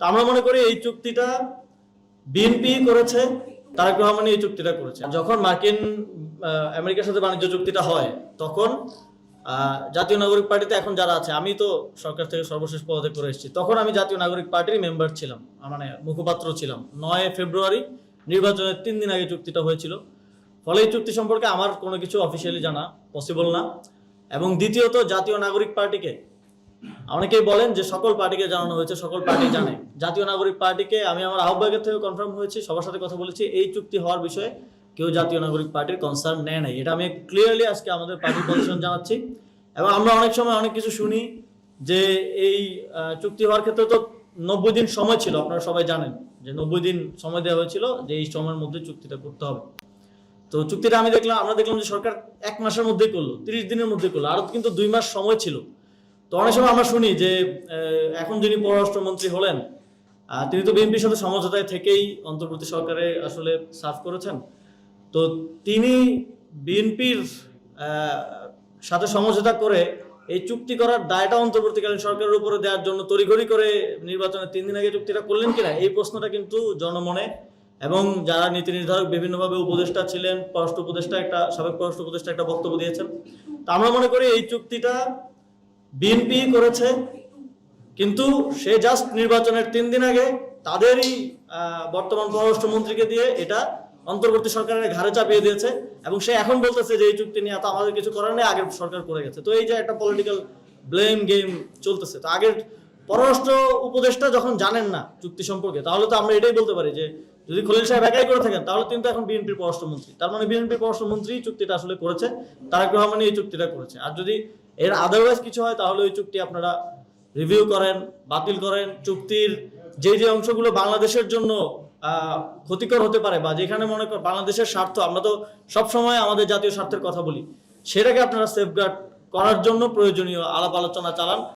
আমরা মনে করি এই চুক্তিটা বিএনপি করেছে, তারেক রহমান এই চুক্তিটা করেছে। যখন আমেরিকার সাথে বাণিজ্য চুক্তিটা হয় তখন জাতীয় নাগরিক পার্টিতে এখন যারা আছে, আমি তো সরকার থেকে সর্বশেষ পদত্যাগ করে এসেছি, তখন আমি জাতীয় নাগরিক পার্টির মেম্বার ছিলাম, মানে মুখপাত্র ছিলাম। 9 ফেব্রুয়ারি নির্বাচনের 3 দিন আগে চুক্তিটা হয়েছিল। ফলে এই চুক্তি সম্পর্কে আমার কোনো কিছু অফিসিয়ালি জানা পসিবল না। এবং দ্বিতীয়ত, জাতীয় নাগরিক পার্টিকে অনেকেই বলেন যে সকল পার্টিকে জানানো হয়েছে, সকল পার্টি জানে। জাতীয় নাগরিক পার্টিকে আমি আমার আহ্বায়কের থেকে কনফার্ম হয়েছি, সবার সাথে কথা বলেছি, এই চুক্তি হওয়ার বিষয়ে কেউ জাতীয় নাগরিক পার্টির কনসার্ন নেয় নাই। এটা আমি ক্লিয়ারলি আজকে আমাদের পার্টির পজিশন জানাচ্ছি। এবং আমরা অনেক সময় অনেক কিছু শুনি যে এই চুক্তি হওয়ার ক্ষেত্রে তো 90 দিন সময় ছিল, আপনারা সবাই জানেন যে 90 দিন সময় দেওয়া হয়েছিল যে এই সময়ের মধ্যে চুক্তিটা করতে হবে। তো চুক্তিটা আমরা দেখলাম যে সরকার 1 মাসের মধ্যেই করলো, 30 দিনের মধ্যে করলো, আরো কিন্তু 2 মাস সময় ছিল। তো অনেক সময় আমরা শুনি যে এখন যিনি পররাষ্ট্রমন্ত্রী হলেন তিনি তো বিএনপির সাথে সমঝোতায় থেকেই অন্তর্বর্তী সরকারে আসলে সার্ভ করেছেন। তো তিনি বিএনপির সাথে সমঝোতা করে এই চুক্তি করার দায়টা অন্তর্বর্তীকালীন সরকারের উপরে দেওয়ার জন্য তড়িঘড়ি করে নির্বাচনের 3 দিন আগে চুক্তিটা করলেন কিনা, এই প্রশ্নটা কিন্তু জনমনে এবং যারা নীতি নির্ধারক বিভিন্নভাবে উপদেষ্টা ছিলেন, পররাষ্ট্র উপদেষ্টা সাবেক পররাষ্ট্র উপদেষ্টা একটা বক্তব্য দিয়েছেন। তা আমরা মনে করি এই চুক্তিটা বিএনপি করেছে, কিন্তু সে জাস্ট নির্বাচনের 3 দিন আগে তাদেরই বর্তমান পররাষ্ট্রমন্ত্রীকে দিয়ে এটা অন্তর্বর্তী সরকারের ঘাড়ে চাপিয়ে দিয়েছে। এবং সে এখন বলতেছে যে এই চুক্তি নিয়ে তো আমাদের কিছু করার নেই, আগের সরকার করে গেছে। তো এই যে একটা পলিটিক্যাল ব্লেম গেম চলতেছে। তো আগের পররাষ্ট্র উপদেষ্টা যখন জানেন না চুক্তি সম্পর্কে, তাহলে তো আমরা এটাই বলতে পারি যে যদি খলিল সাহেব একাই করে থাকেন তাহলে তিনি তো এখন বিএনপির পররাষ্ট্রমন্ত্রী, তার মানে বিএনপির পররাষ্ট্রমন্ত্রী চুক্তিটা আসলে করেছে, তারেক রহমান এই চুক্তিটা করেছে। আর যদি এর আদারওয়াইজ কিছু হয় তাহলে ওই চুক্তি আপনারা রিভিউ করেন, বাতিল করেন। চুক্তির যে অংশগুলো বাংলাদেশের জন্য ক্ষতিকর হতে পারে বা যেখানে মনে করেন বাংলাদেশের স্বার্থ, আমরা তো সবসময় আমাদের জাতীয় স্বার্থের কথা বলি, সেটাকে আপনারা সেফগার্ড করার জন্য প্রয়োজনীয় আলাপ আলোচনা চালান।